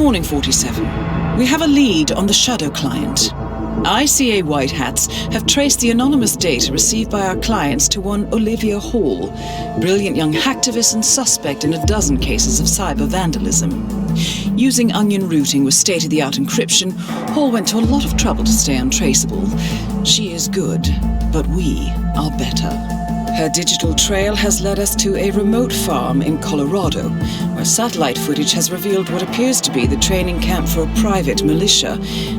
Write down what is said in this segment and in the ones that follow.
morning, 47. We have a lead on the Shadow Client. ICA White Hats have traced the anonymous data received by our clients to one Olivia Hall, brilliant young hacktivist and suspect in a dozen cases of cyber vandalism. Using onion routing with state-of-the-art encryption, Hall went to a lot of trouble to stay untraceable. She is good, but we are better. Her digital trail has led us to a remote farm in Colorado, where satellite footage has revealed what appears to be the training camp for a private militia,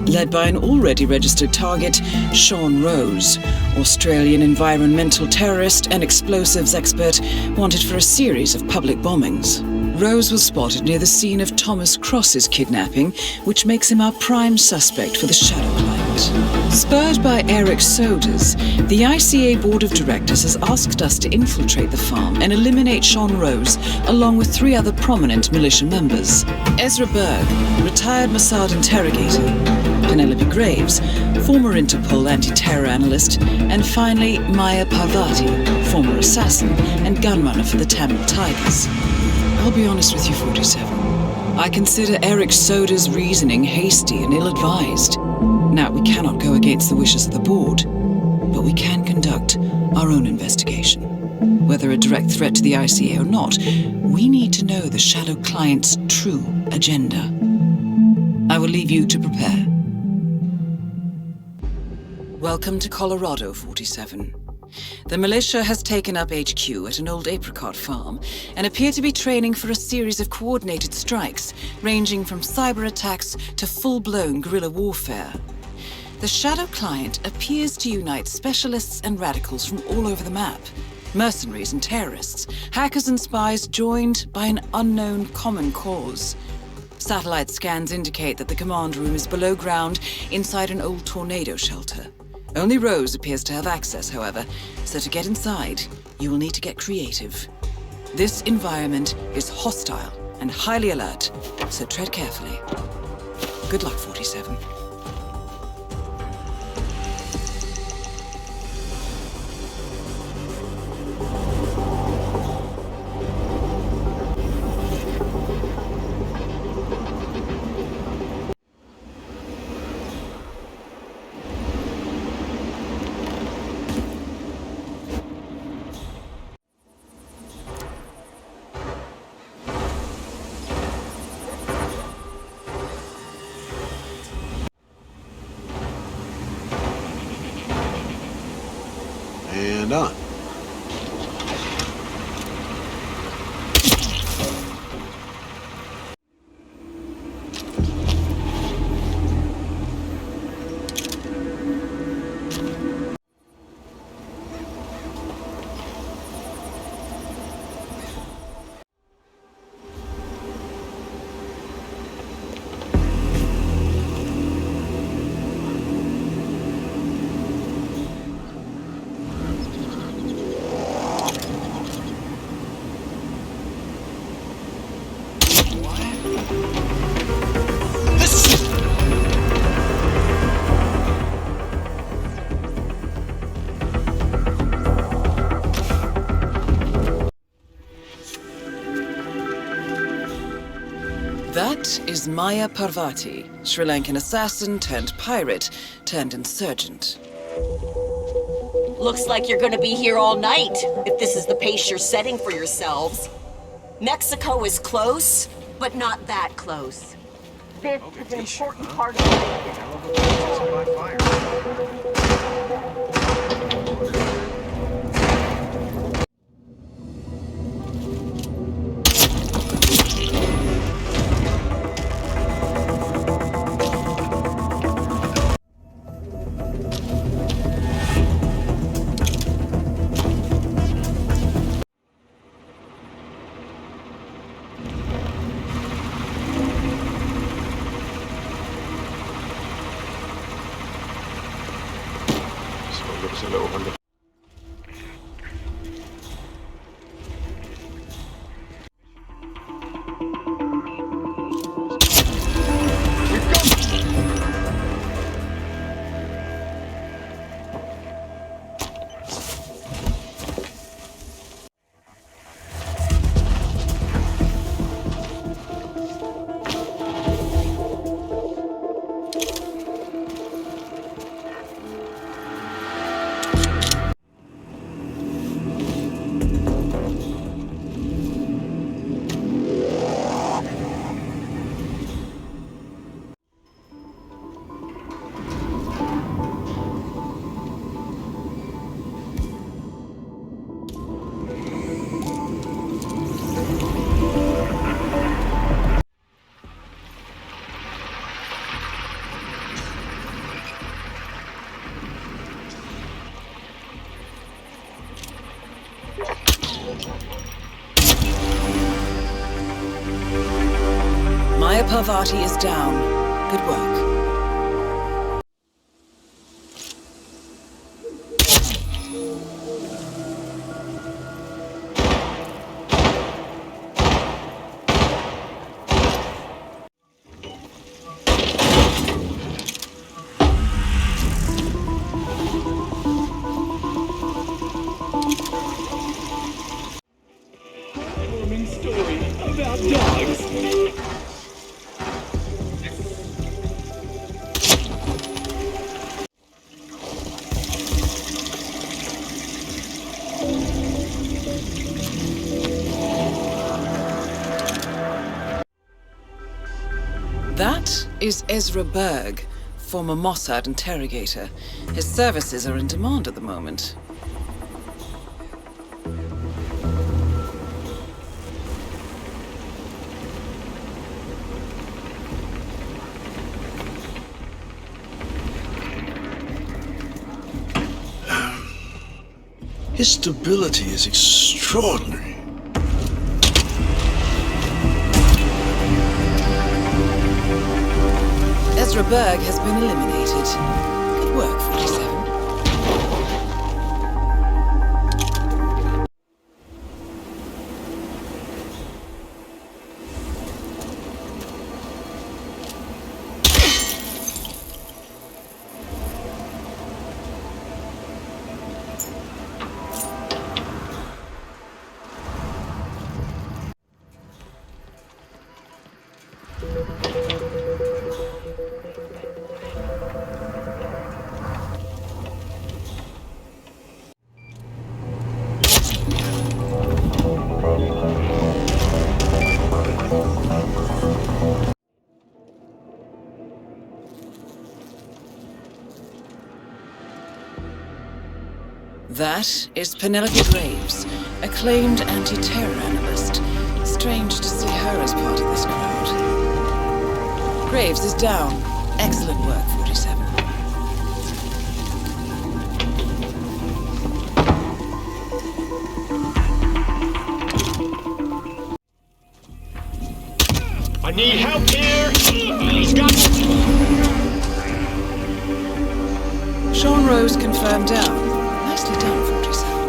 led by an already registered target, Sean Rose, Australian environmental terrorist and explosives expert wanted for a series of public bombings. Rose was spotted near the scene of Thomas Cross's kidnapping, which makes him our prime suspect for the Shadow Client. Spurred by Eric Soders, the ICA Board of Directors has asked us to infiltrate the farm and eliminate Sean Rose, along with 3 other prominent militia members. Ezra Berg, retired Mossad interrogator, Penelope Graves, former Interpol anti-terror analyst, and finally Maya Parvati, former assassin and gunrunner for the Tamil Tigers. I'll be honest with you, 47. I consider Eric Soda's reasoning hasty and ill-advised. Now, we cannot go against the wishes of the board, but we can conduct our own investigation. Whether a direct threat to the ICA or not, we need to know the Shadow Client's true agenda. I will leave you to prepare. Welcome to Colorado, 47. The militia has taken up HQ at an old apricot farm and appear to be training for a series of coordinated strikes, ranging from cyber attacks to full-blown guerrilla warfare. The Shadow Client appears to unite specialists and radicals from all over the map. Mercenaries and terrorists, hackers and spies joined by an unknown common cause. Satellite scans indicate that the command room is below ground inside an old tornado shelter. Only Rose appears to have access, however, so to get inside, you will need to get creative. This environment is hostile and highly alert, so tread carefully. Good luck, 47. And on. That is Maya Parvati, Sri Lankan assassin turned pirate turned insurgent. Looks like you're gonna be here all night, if this is the pace you're setting for yourselves. Mexico is close, but not that close. This is an important part of Maya Parvati is down. Good work. Heartwarming story about dogs. That is Ezra Berg, former Mossad interrogator. His services are in demand at the moment. His stability is extraordinary. Ezra Berg has been eliminated. Good work, 47. That is Penelope Graves, acclaimed anti-terror analyst. Strange to see her as part of this crowd. Graves is down. Excellent work, 47. I need help here! He's got... Sean Rose confirmed down. Nicely done, 47.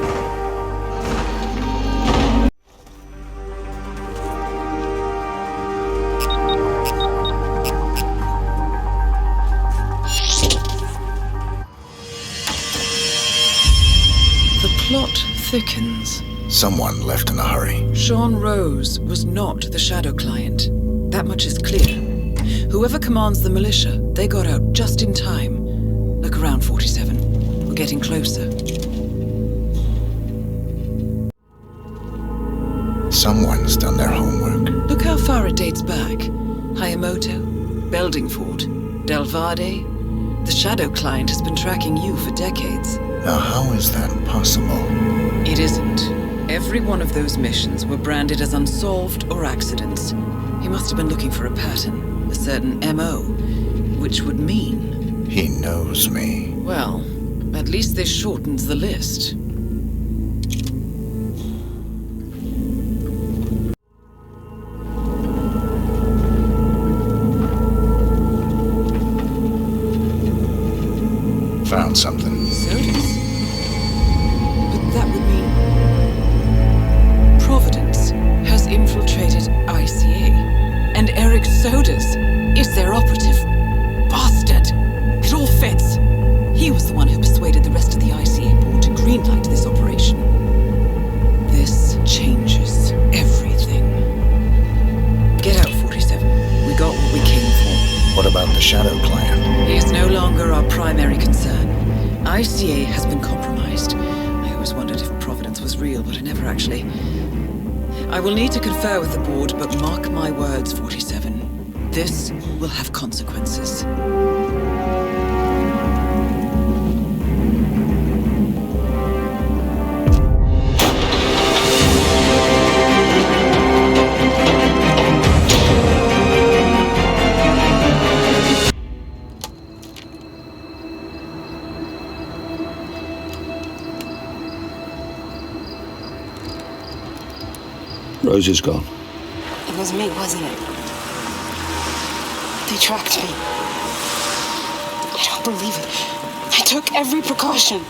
The plot thickens. Someone left in a hurry. Sean Rose was not the Shadow Client. That much is clear. Whoever commands the militia, they got out just in time. Look around, 47. We're getting closer. Someone's done their homework. Look how far it dates back. Hayamoto, Beldingford, Delvade. The Shadow Client has been tracking you for decades. Now, how is that possible? It isn't. Every one of those missions were branded as unsolved or accidents. He must have been looking for a pattern, a certain MO, which would mean... He knows me. Well, at least this shortens the list. Found something. Sodas? But that would mean... Providence has infiltrated ICA. And Eric Sodas is their operative. Bastard! It all fits. He was the one who persuaded the rest of the ICA board to greenlight this operation. This changes everything. Get out, 47. We got what we came for. What about the Shadow Client? He is no longer our primary concern. ICA has been compromised. I always wondered if Providence was real, but I never actually... I will need to confer with the board, but mark my words, 47. This will have consequences. Rose is gone. It was me, wasn't it? They tracked me. I don't believe it. I took every precaution.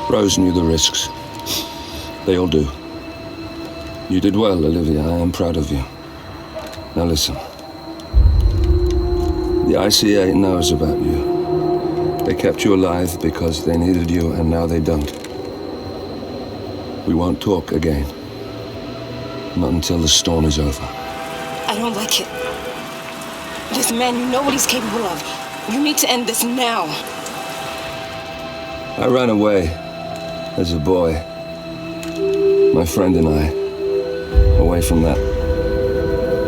Rose knew the risks. They all do. You did well, Olivia. I am proud of you. Now listen. The ICA knows about you. They kept you alive because they needed you, and now they don't. We won't talk again. Not until the storm is over. I don't like it. This man, you know what he's capable of. You need to end this now. I ran away as a boy. My friend and I. Away from that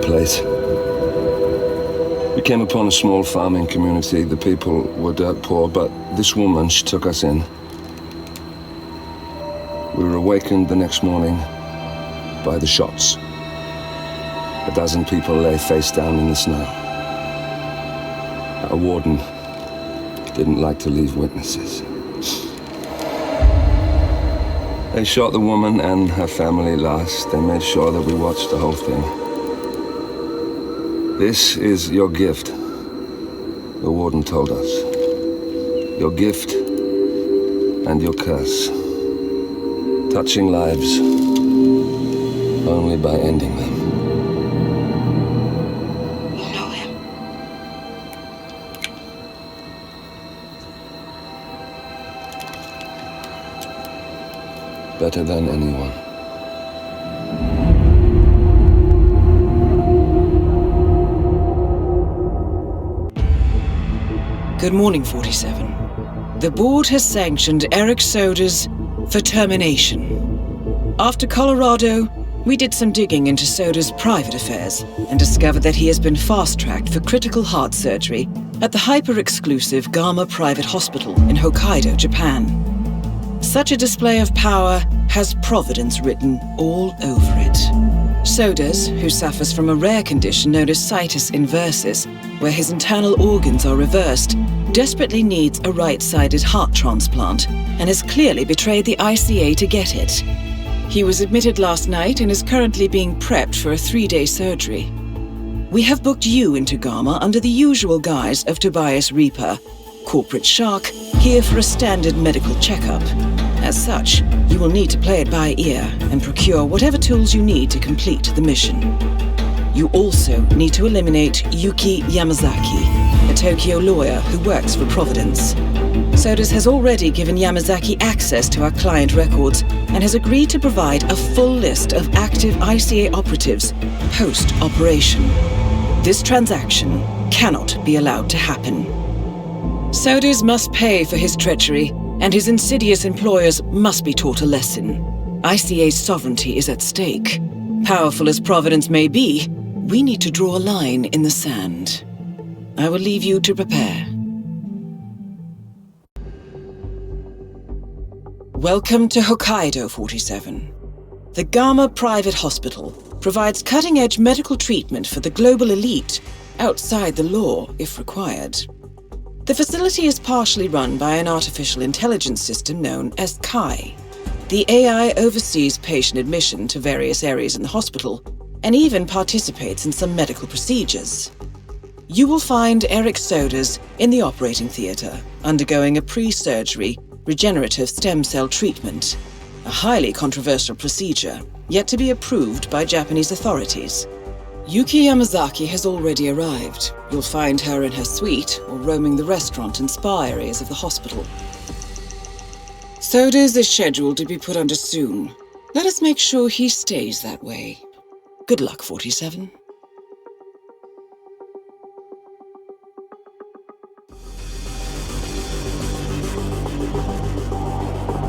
place. We came upon a small farming community. The people were dirt poor, but this woman, she took us in. We were awakened the next morning by the shots. A dozen people lay face down in the snow. Our warden didn't like to leave witnesses. They shot the woman and her family last. They made sure that we watched the whole thing. This is your gift, the warden told us. Your gift and your curse. Touching lives only by ending them. You know him. Better than anyone. Good morning, 47. The board has sanctioned Eric Soda's for termination. After Colorado, we did some digging into Soda's private affairs and discovered that he has been fast-tracked for critical heart surgery at the hyper-exclusive Gama Private Hospital in Hokkaido, Japan. Such a display of power has Providence written all over it. Sodas, who suffers from a rare condition known as situs inversus, where his internal organs are reversed, desperately needs a right-sided heart transplant and has clearly betrayed the ICA to get it. He was admitted last night and is currently being prepped for a 3-day surgery. We have booked you into Gama under the usual guise of Tobias Reaper, corporate shark, here for a standard medical checkup. As such, you will need to play it by ear and procure whatever tools you need to complete the mission. You also need to eliminate Yuki Yamazaki, a Tokyo lawyer who works for Providence. Sodas has already given Yamazaki access to our client records and has agreed to provide a full list of active ICA operatives post-operation. This transaction cannot be allowed to happen. Sodas must pay for his treachery, and his insidious employers must be taught a lesson. ICA's sovereignty is at stake. Powerful as Providence may be, we need to draw a line in the sand. I will leave you to prepare. Welcome to Hokkaido, 47. The Gama Private Hospital provides cutting-edge medical treatment for the global elite, outside the law if required. The facility is partially run by an artificial intelligence system known as Kai. The AI oversees patient admission to various areas in the hospital and even participates in some medical procedures. You will find Eric Sodas in the operating theater, undergoing a pre-surgery regenerative stem cell treatment, a highly controversial procedure, yet to be approved by Japanese authorities. Yuki Yamazaki has already arrived. You'll find her in her suite or roaming the restaurant and spa areas of the hospital. Sodas is scheduled to be put under soon. Let us make sure he stays that way. Good luck, 47.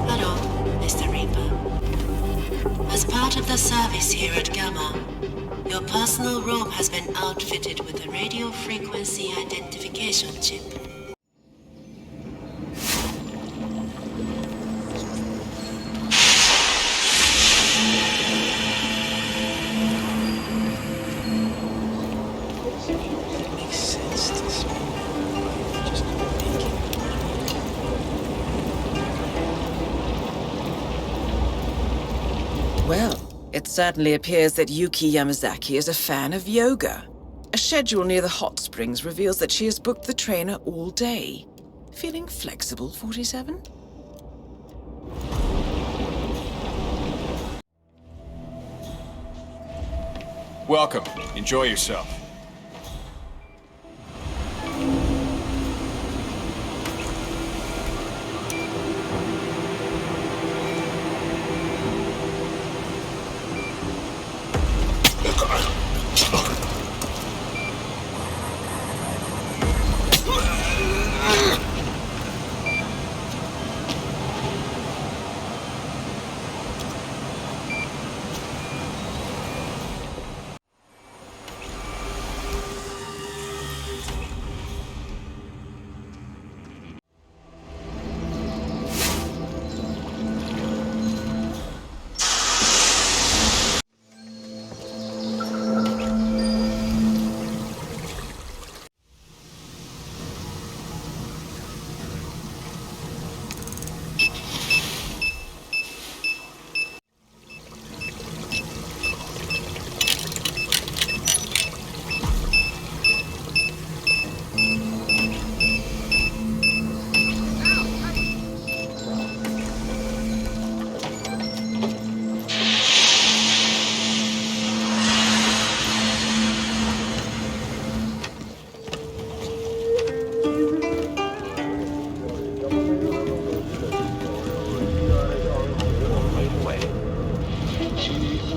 Hello, Mr. Reaper. As part of the service here at Gamma, your personal room has been outfitted with a radio frequency identification chip. Well, It certainly appears that Yuki Yamazaki is a fan of yoga. A schedule near the hot springs reveals that she has booked the trainer all day. Feeling flexible, 47? Welcome. Enjoy yourself.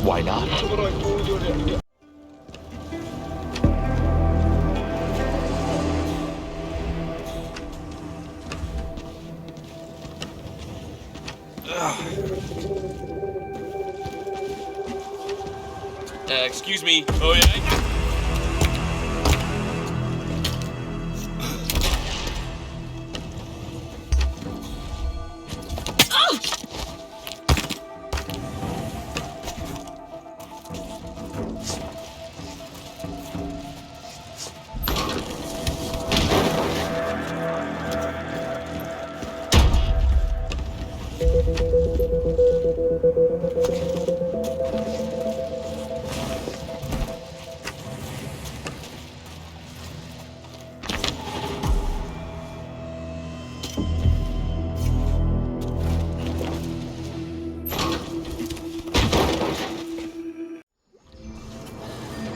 Why not? Excuse me. Oh, yeah?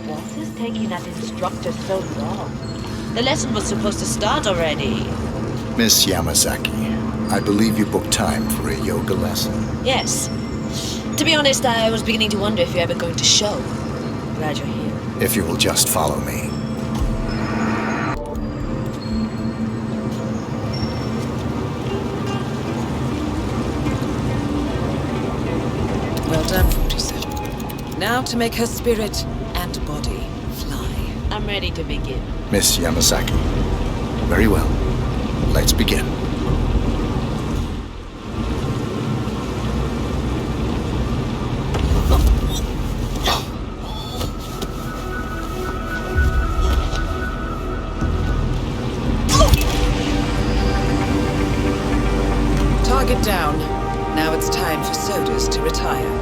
What is taking that instructor so long? The lesson was supposed to start already. Miss Yamazaki, I believe you booked time for a yoga lesson. Yes. To be honest, I was beginning to wonder if you're ever going to show. Glad you're here. If you will just follow me. Well done, 47. Now to make her spirit and body fly. I'm ready to begin. Miss Yamazaki. Very well. Let's begin. Target down. Now it's time for sodas to retire.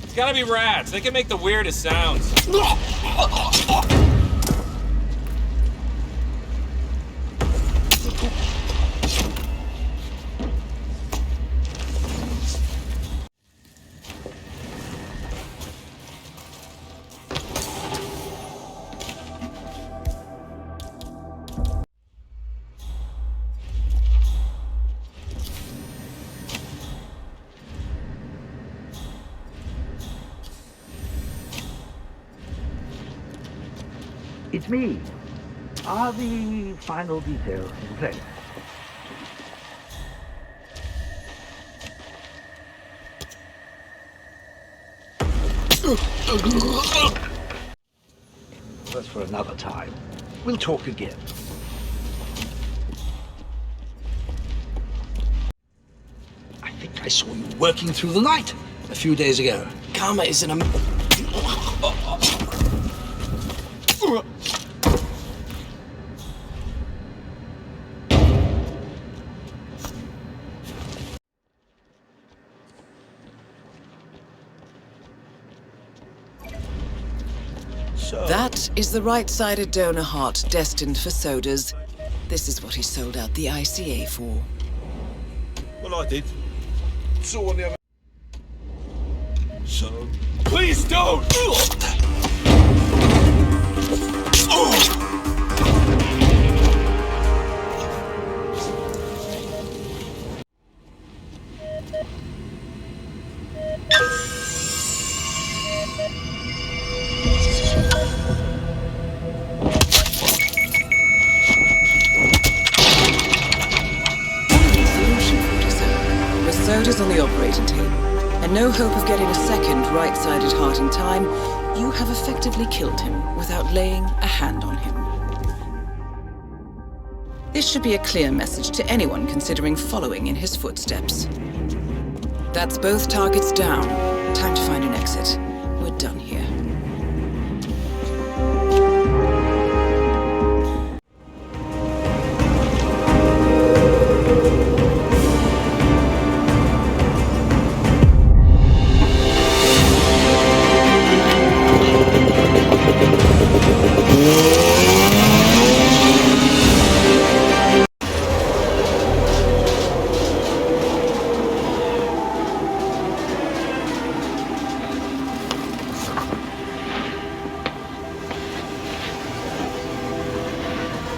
It's gotta be rats. They can make the weirdest sounds. It's me. Are the final details in place? That's for another time. We'll talk again. I think I saw you working through the night a few days ago. Karma is an That is the right-sided donor heart destined for sodas. This is what he sold out the ICA for. Well, I did. Saw on the other. So. Please don't! Sodas on the operating table, and no hope of getting a second right-sided heart in time, you have effectively killed him without laying a hand on him. This should be a clear message to anyone considering following in his footsteps. That's both targets down. Time to find an exit. We're done here.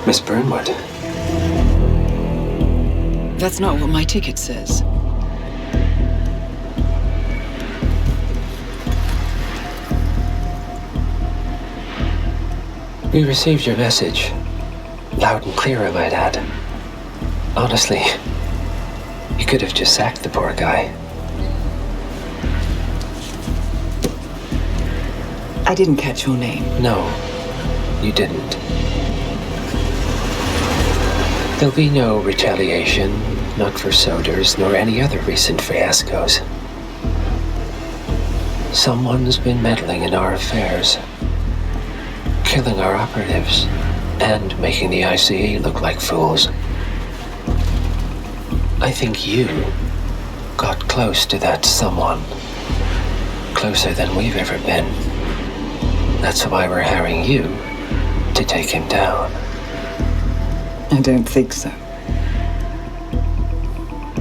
Miss Burnwood. That's not what my ticket says. We received your message. Loud and clear, I might add. Honestly, you could have just sacked the poor guy. I didn't catch your name. No, you didn't. There'll be no retaliation, not for Soders, nor any other recent fiascos. Someone's been meddling in our affairs, killing our operatives, and making the ICA look like fools. I think you got close to that someone. Closer than we've ever been. That's why we're hiring you to take him down. I don't think so.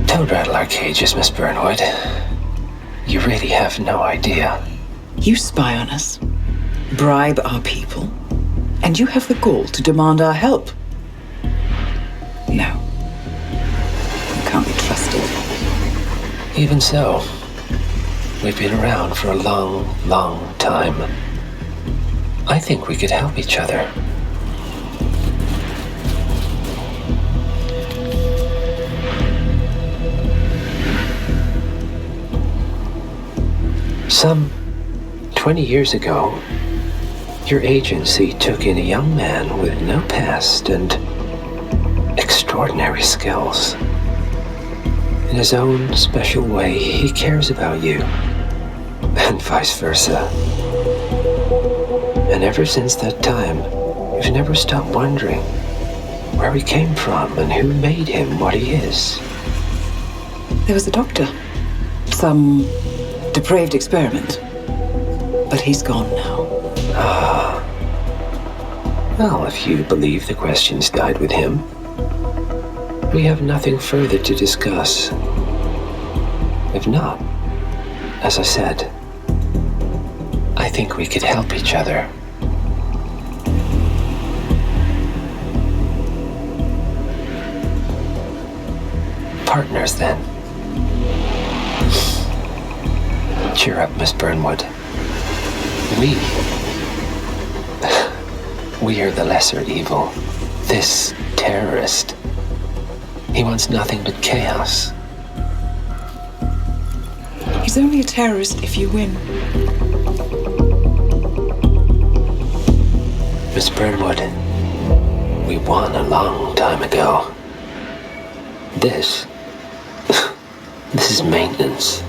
Don't rattle our cages, Miss Burnwood. You really have no idea. You spy on us, bribe our people, and you have the gall to demand our help. No. You can't be trusted. Even so, we've been around for a long, long time. I think we could help each other. Some 20 years ago, your agency took in a young man with no past and extraordinary skills. In his own special way, he cares about you, and vice versa. And ever since that time, you've never stopped wondering where he came from and who made him what he is. There was a doctor. Some depraved experiment. But he's gone now. Ah. Well, if you believe the questions died with him, we have nothing further to discuss. If not, as I said, I think we could help each other. Partners, then. Cheer up, Miss Burnwood. We are the lesser evil. This terrorist. He wants nothing but chaos. He's only a terrorist if you win. Miss Burnwood, we won a long time ago. This is maintenance.